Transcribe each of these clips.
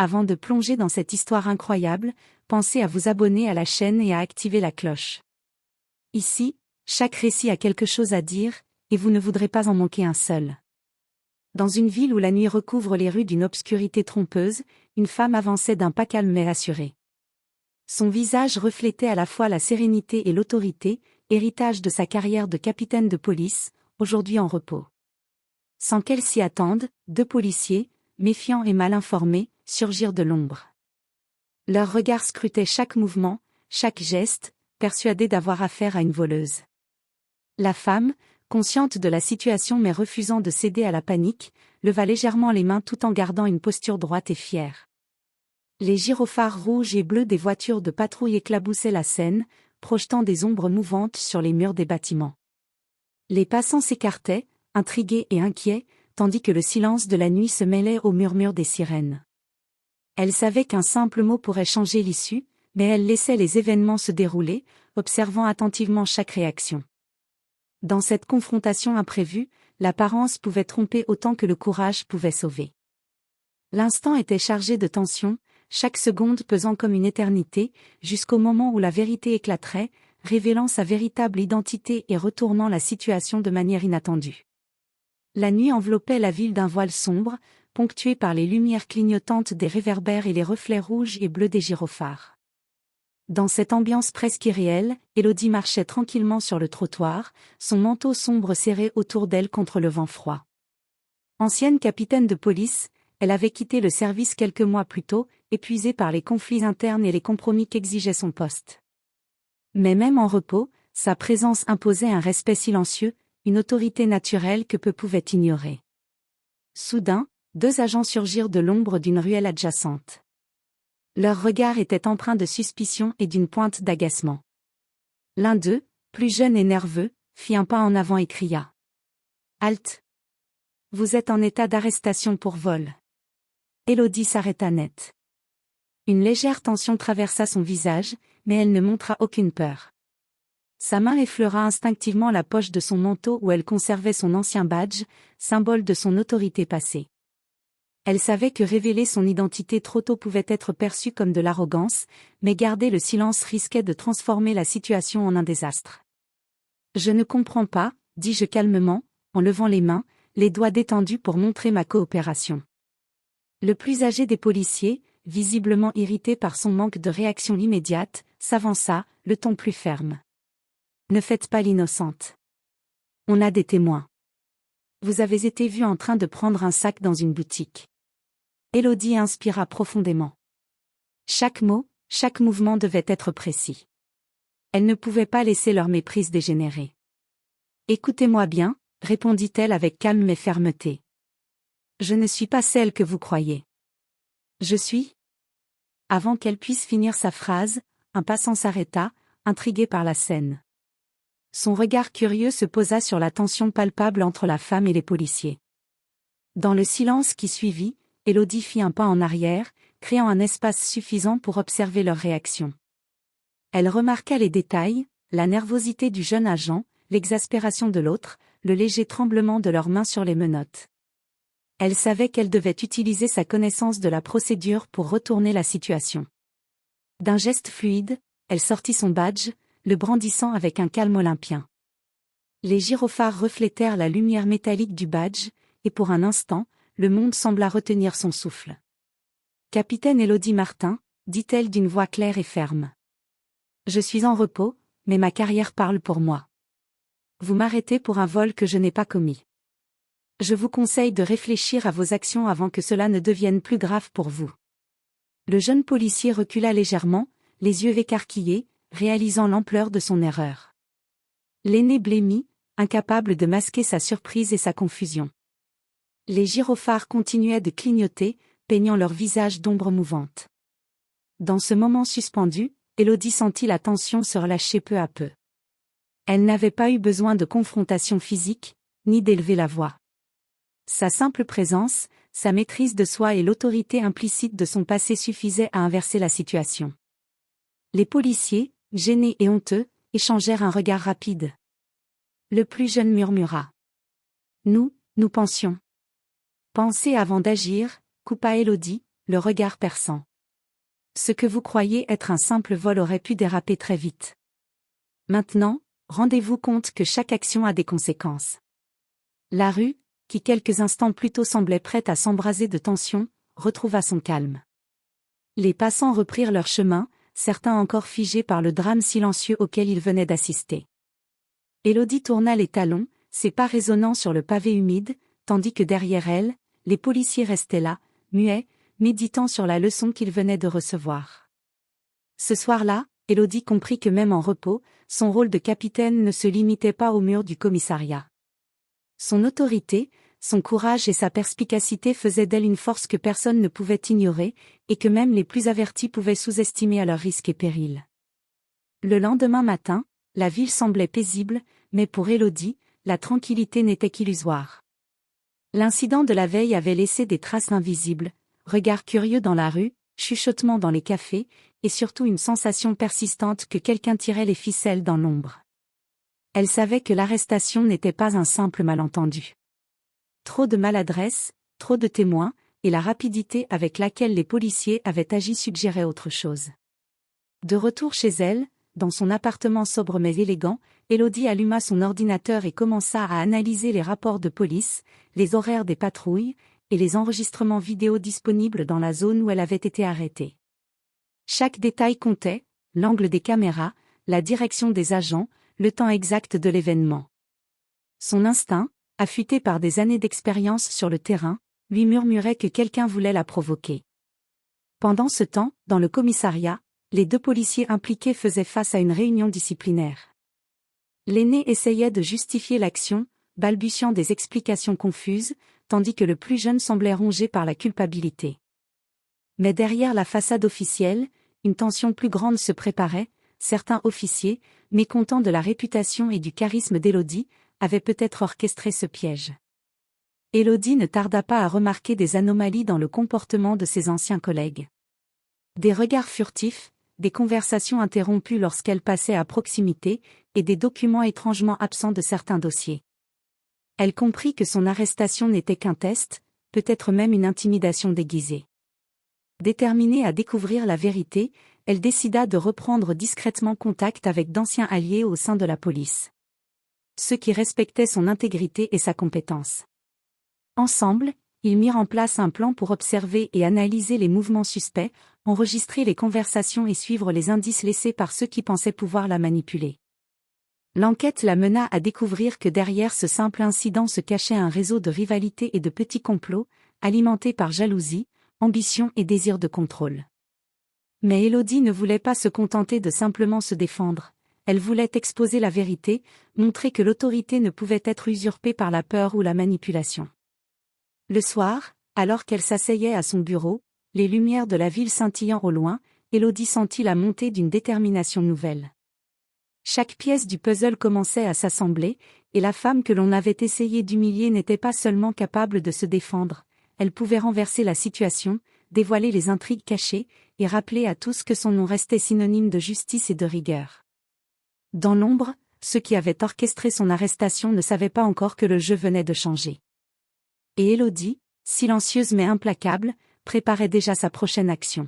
Avant de plonger dans cette histoire incroyable, pensez à vous abonner à la chaîne et à activer la cloche. Ici, chaque récit a quelque chose à dire, et vous ne voudrez pas en manquer un seul. Dans une ville où la nuit recouvre les rues d'une obscurité trompeuse, une femme avançait d'un pas calme mais assuré. Son visage reflétait à la fois la sérénité et l'autorité, héritage de sa carrière de capitaine de police, aujourd'hui en repos. Sans qu'elle s'y attende, deux policiers, méfiants et mal informés, surgirent de l'ombre. Leurs regards scrutaient chaque mouvement, chaque geste, persuadés d'avoir affaire à une voleuse. La femme, consciente de la situation mais refusant de céder à la panique, leva légèrement les mains tout en gardant une posture droite et fière. Les gyrophares rouges et bleus des voitures de patrouille éclaboussaient la scène, projetant des ombres mouvantes sur les murs des bâtiments. Les passants s'écartaient, intrigués et inquiets, tandis que le silence de la nuit se mêlait au murmure des sirènes. Elle savait qu'un simple mot pourrait changer l'issue, mais elle laissait les événements se dérouler, observant attentivement chaque réaction. Dans cette confrontation imprévue, l'apparence pouvait tromper autant que le courage pouvait sauver. L'instant était chargé de tension, chaque seconde pesant comme une éternité, jusqu'au moment où la vérité éclaterait, révélant sa véritable identité et retournant la situation de manière inattendue. La nuit enveloppait la ville d'un voile sombre, ponctué par les lumières clignotantes des réverbères et les reflets rouges et bleus des gyrophares. Dans cette ambiance presque irréelle, Élodie marchait tranquillement sur le trottoir, son manteau sombre serré autour d'elle contre le vent froid. Ancienne capitaine de police, elle avait quitté le service quelques mois plus tôt, épuisée par les conflits internes et les compromis qu'exigeait son poste. Mais même en repos, sa présence imposait un respect silencieux, une autorité naturelle que peu pouvaient ignorer. Soudain, deux agents surgirent de l'ombre d'une ruelle adjacente. Leurs regards étaient empreints de suspicion et d'une pointe d'agacement. L'un d'eux, plus jeune et nerveux, fit un pas en avant et cria. « Halte ! Vous êtes en état d'arrestation pour vol. » Élodie s'arrêta net. Une légère tension traversa son visage, mais elle ne montra aucune peur. Sa main effleura instinctivement la poche de son manteau où elle conservait son ancien badge, symbole de son autorité passée. Elle savait que révéler son identité trop tôt pouvait être perçu comme de l'arrogance, mais garder le silence risquait de transformer la situation en un désastre. « Je ne comprends pas, dis-je calmement, en levant les mains, les doigts détendus pour montrer ma coopération. » Le plus âgé des policiers, visiblement irrité par son manque de réaction immédiate, s'avança, le ton plus ferme. « Ne faites pas l'innocente. On a des témoins. Vous avez été vu en train de prendre un sac dans une boutique. » Élodie inspira profondément. Chaque mot, chaque mouvement devait être précis. Elle ne pouvait pas laisser leur méprise dégénérer. « Écoutez-moi bien, répondit-elle avec calme mais fermeté. Je ne suis pas celle que vous croyez. Je suis... » Avant qu'elle puisse finir sa phrase, un passant s'arrêta, intrigué par la scène. Son regard curieux se posa sur la tension palpable entre la femme et les policiers. Dans le silence qui suivit, Élodie fit un pas en arrière, créant un espace suffisant pour observer leur réaction. Elle remarqua les détails, la nervosité du jeune agent, l'exaspération de l'autre, le léger tremblement de leurs mains sur les menottes. Elle savait qu'elle devait utiliser sa connaissance de la procédure pour retourner la situation. D'un geste fluide, elle sortit son badge, le brandissant avec un calme olympien. Les gyrophares reflétèrent la lumière métallique du badge, et pour un instant, le monde sembla retenir son souffle. « Capitaine Élodie Martin, dit-elle d'une voix claire et ferme. Je suis en repos, mais ma carrière parle pour moi. Vous m'arrêtez pour un vol que je n'ai pas commis. Je vous conseille de réfléchir à vos actions avant que cela ne devienne plus grave pour vous. » Le jeune policier recula légèrement, les yeux écarquillés, réalisant l'ampleur de son erreur. L'aîné blêmit, incapable de masquer sa surprise et sa confusion. Les gyrophares continuaient de clignoter, peignant leur visage d'ombre mouvante. Dans ce moment suspendu, Élodie sentit la tension se relâcher peu à peu. Elle n'avait pas eu besoin de confrontation physique, ni d'élever la voix. Sa simple présence, sa maîtrise de soi et l'autorité implicite de son passé suffisaient à inverser la situation. Les policiers, gênés et honteux, échangèrent un regard rapide. Le plus jeune murmura. « Nous pensions. » « Pensez avant d'agir, » coupa Élodie, le regard perçant. Ce que vous croyez être un simple vol aurait pu déraper très vite. Maintenant, rendez-vous compte que chaque action a des conséquences. La rue, qui quelques instants plus tôt semblait prête à s'embraser de tension, retrouva son calme. Les passants reprirent leur chemin, certains encore figés par le drame silencieux auquel ils venaient d'assister. Élodie tourna les talons, ses pas résonnant sur le pavé humide, tandis que derrière elle, les policiers restaient là, muets, méditant sur la leçon qu'ils venaient de recevoir. Ce soir-là, Élodie comprit que même en repos, son rôle de capitaine ne se limitait pas au mur du commissariat. Son autorité, son courage et sa perspicacité faisaient d'elle une force que personne ne pouvait ignorer, et que même les plus avertis pouvaient sous-estimer à leurs risques et périls. Le lendemain matin, la ville semblait paisible, mais pour Élodie, la tranquillité n'était qu'illusoire. L'incident de la veille avait laissé des traces invisibles, regards curieux dans la rue, chuchotements dans les cafés, et surtout une sensation persistante que quelqu'un tirait les ficelles dans l'ombre. Elle savait que l'arrestation n'était pas un simple malentendu. Trop de maladresse, trop de témoins, et la rapidité avec laquelle les policiers avaient agi suggérait autre chose. De retour chez elle, dans son appartement sobre mais élégant, Élodie alluma son ordinateur et commença à analyser les rapports de police, les horaires des patrouilles, et les enregistrements vidéo disponibles dans la zone où elle avait été arrêtée. Chaque détail comptait, l'angle des caméras, la direction des agents, le temps exact de l'événement. Son instinct, affûté par des années d'expérience sur le terrain, lui murmurait que quelqu'un voulait la provoquer. Pendant ce temps, dans le commissariat, les deux policiers impliqués faisaient face à une réunion disciplinaire. L'aîné essayait de justifier l'action, balbutiant des explications confuses, tandis que le plus jeune semblait rongé par la culpabilité. Mais derrière la façade officielle, une tension plus grande se préparait, certains officiers, mécontents de la réputation et du charisme d'Élodie, avaient peut-être orchestré ce piège. Élodie ne tarda pas à remarquer des anomalies dans le comportement de ses anciens collègues. Des regards furtifs, des conversations interrompues lorsqu'elle passait à proximité, et des documents étrangement absents de certains dossiers. Elle comprit que son arrestation n'était qu'un test, peut-être même une intimidation déguisée. Déterminée à découvrir la vérité, elle décida de reprendre discrètement contact avec d'anciens alliés au sein de la police. Ceux qui respectaient son intégrité et sa compétence. Ensemble, ils mirent en place un plan pour observer et analyser les mouvements suspects, enregistrer les conversations et suivre les indices laissés par ceux qui pensaient pouvoir la manipuler. L'enquête la mena à découvrir que derrière ce simple incident se cachait un réseau de rivalités et de petits complots, alimentés par jalousie, ambition et désir de contrôle. Mais Élodie ne voulait pas se contenter de simplement se défendre, elle voulait exposer la vérité, montrer que l'autorité ne pouvait être usurpée par la peur ou la manipulation. Le soir, alors qu'elle s'asseyait à son bureau, les lumières de la ville scintillant au loin, Élodie sentit la montée d'une détermination nouvelle. Chaque pièce du puzzle commençait à s'assembler, et la femme que l'on avait essayé d'humilier n'était pas seulement capable de se défendre, elle pouvait renverser la situation, dévoiler les intrigues cachées, et rappeler à tous que son nom restait synonyme de justice et de rigueur. Dans l'ombre, ceux qui avaient orchestré son arrestation ne savaient pas encore que le jeu venait de changer. Et Élodie, silencieuse mais implacable, préparait déjà sa prochaine action.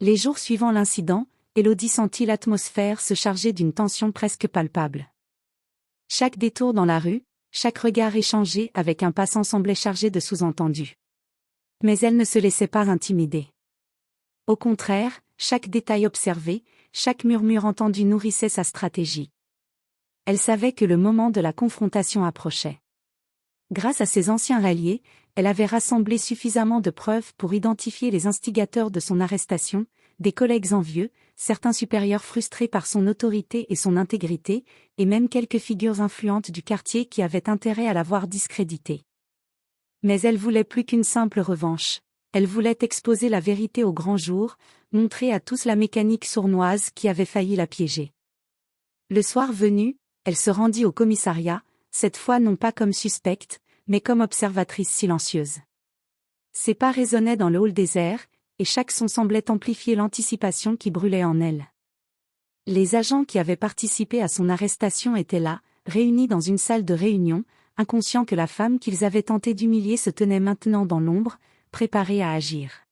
Les jours suivant l'incident, Élodie sentit l'atmosphère se charger d'une tension presque palpable. Chaque détour dans la rue, chaque regard échangé avec un passant semblait chargé de sous-entendus. Mais elle ne se laissait pas intimider. Au contraire, chaque détail observé, chaque murmure entendu nourrissait sa stratégie. Elle savait que le moment de la confrontation approchait. Grâce à ses anciens alliés, elle avait rassemblé suffisamment de preuves pour identifier les instigateurs de son arrestation, des collègues envieux, certains supérieurs frustrés par son autorité et son intégrité, et même quelques figures influentes du quartier qui avaient intérêt à la voir discréditée. Mais elle voulait plus qu'une simple revanche. Elle voulait exposer la vérité au grand jour, montrer à tous la mécanique sournoise qui avait failli la piéger. Le soir venu, elle se rendit au commissariat, cette fois non pas comme suspecte, mais comme observatrice silencieuse. Ses pas résonnaient dans le hall désert, et chaque son semblait amplifier l'anticipation qui brûlait en elle. Les agents qui avaient participé à son arrestation étaient là, réunis dans une salle de réunion, inconscients que la femme qu'ils avaient tenté d'humilier se tenait maintenant dans l'ombre, préparée à agir.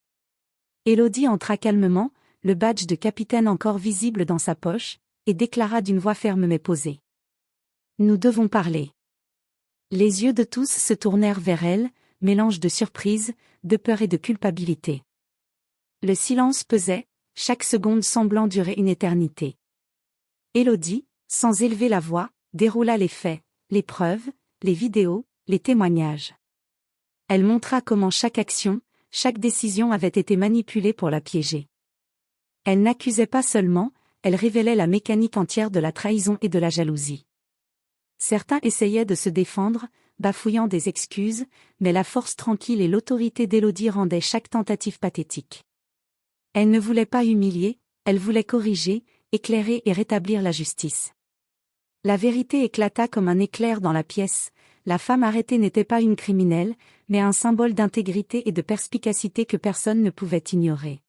Élodie entra calmement, le badge de capitaine encore visible dans sa poche, et déclara d'une voix ferme mais posée. Nous devons parler. Les yeux de tous se tournèrent vers elle, mélange de surprise, de peur et de culpabilité. Le silence pesait, chaque seconde semblant durer une éternité. Élodie, sans élever la voix, déroula les faits, les preuves, les vidéos, les témoignages. Elle montra comment chaque action, chaque décision avait été manipulée pour la piéger. Elle n'accusait pas seulement, elle révélait la mécanique entière de la trahison et de la jalousie. Certains essayaient de se défendre, bafouillant des excuses, mais la force tranquille et l'autorité d'Élodie rendaient chaque tentative pathétique. Elle ne voulait pas humilier, elle voulait corriger, éclairer et rétablir la justice. La vérité éclata comme un éclair dans la pièce, la femme arrêtée n'était pas une criminelle, mais un symbole d'intégrité et de perspicacité que personne ne pouvait ignorer.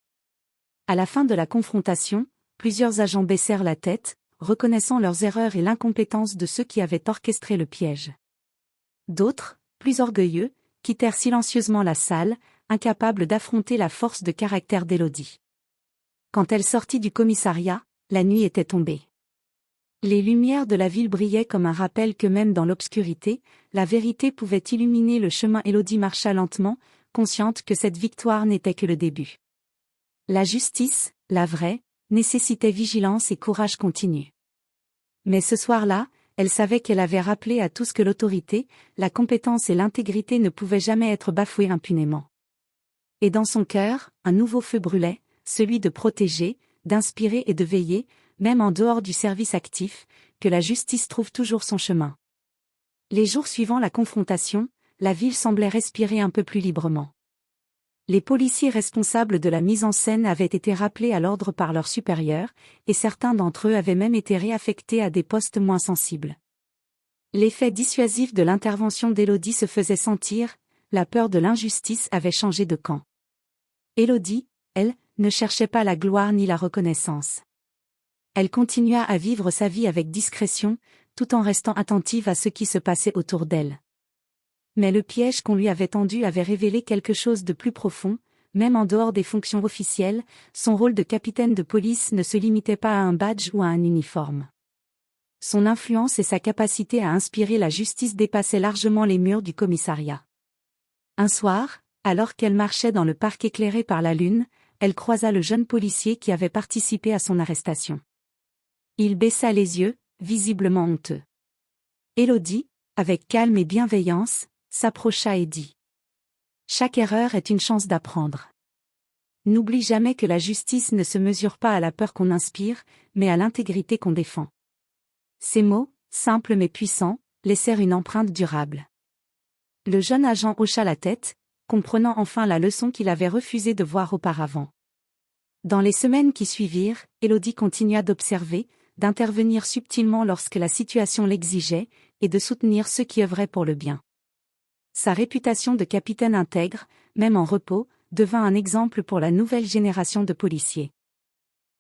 À la fin de la confrontation, plusieurs agents baissèrent la tête, reconnaissant leurs erreurs et l'incompétence de ceux qui avaient orchestré le piège. D'autres, plus orgueilleux, quittèrent silencieusement la salle, incapables d'affronter la force de caractère d'Élodie. Quand elle sortit du commissariat, la nuit était tombée. Les lumières de la ville brillaient comme un rappel que même dans l'obscurité, la vérité pouvait illuminer le chemin. Élodie marcha lentement, consciente que cette victoire n'était que le début. La justice, la vraie, nécessitait vigilance et courage continu. Mais ce soir-là, elle savait qu'elle avait rappelé à tous que l'autorité, la compétence et l'intégrité ne pouvaient jamais être bafouées impunément. Et dans son cœur, un nouveau feu brûlait, celui de protéger, d'inspirer et de veiller, même en dehors du service actif, que la justice trouve toujours son chemin. Les jours suivant la confrontation, la ville semblait respirer un peu plus librement. Les policiers responsables de la mise en scène avaient été rappelés à l'ordre par leurs supérieurs, et certains d'entre eux avaient même été réaffectés à des postes moins sensibles. L'effet dissuasif de l'intervention d'Élodie se faisait sentir, la peur de l'injustice avait changé de camp. Élodie, elle, ne cherchait pas la gloire ni la reconnaissance. Elle continua à vivre sa vie avec discrétion, tout en restant attentive à ce qui se passait autour d'elle. Mais le piège qu'on lui avait tendu avait révélé quelque chose de plus profond, même en dehors des fonctions officielles, son rôle de capitaine de police ne se limitait pas à un badge ou à un uniforme. Son influence et sa capacité à inspirer la justice dépassaient largement les murs du commissariat. Un soir, alors qu'elle marchait dans le parc éclairé par la lune, elle croisa le jeune policier qui avait participé à son arrestation. Il baissa les yeux, visiblement honteux. Élodie, avec calme et bienveillance, s'approcha et dit : « Chaque erreur est une chance d'apprendre. N'oublie jamais que la justice ne se mesure pas à la peur qu'on inspire, mais à l'intégrité qu'on défend. » Ces mots, simples mais puissants, laissèrent une empreinte durable. Le jeune agent hocha la tête, comprenant enfin la leçon qu'il avait refusé de voir auparavant. Dans les semaines qui suivirent, Élodie continua d'observer, d'intervenir subtilement lorsque la situation l'exigeait, et de soutenir ceux qui œuvraient pour le bien. Sa réputation de capitaine intègre, même en repos, devint un exemple pour la nouvelle génération de policiers.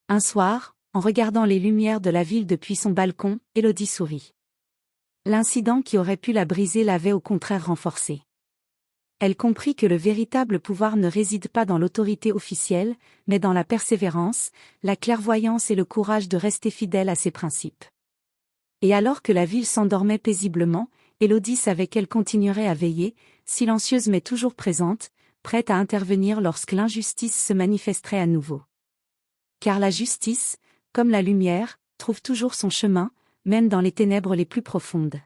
Un soir, en regardant les lumières de la ville depuis son balcon, Élodie sourit. L'incident qui aurait pu la briser l'avait au contraire renforcée. Elle comprit que le véritable pouvoir ne réside pas dans l'autorité officielle, mais dans la persévérance, la clairvoyance et le courage de rester fidèle à ses principes. Et alors que la ville s'endormait paisiblement, Élodie savait qu'elle continuerait à veiller, silencieuse mais toujours présente, prête à intervenir lorsque l'injustice se manifesterait à nouveau. Car la justice, comme la lumière, trouve toujours son chemin, même dans les ténèbres les plus profondes.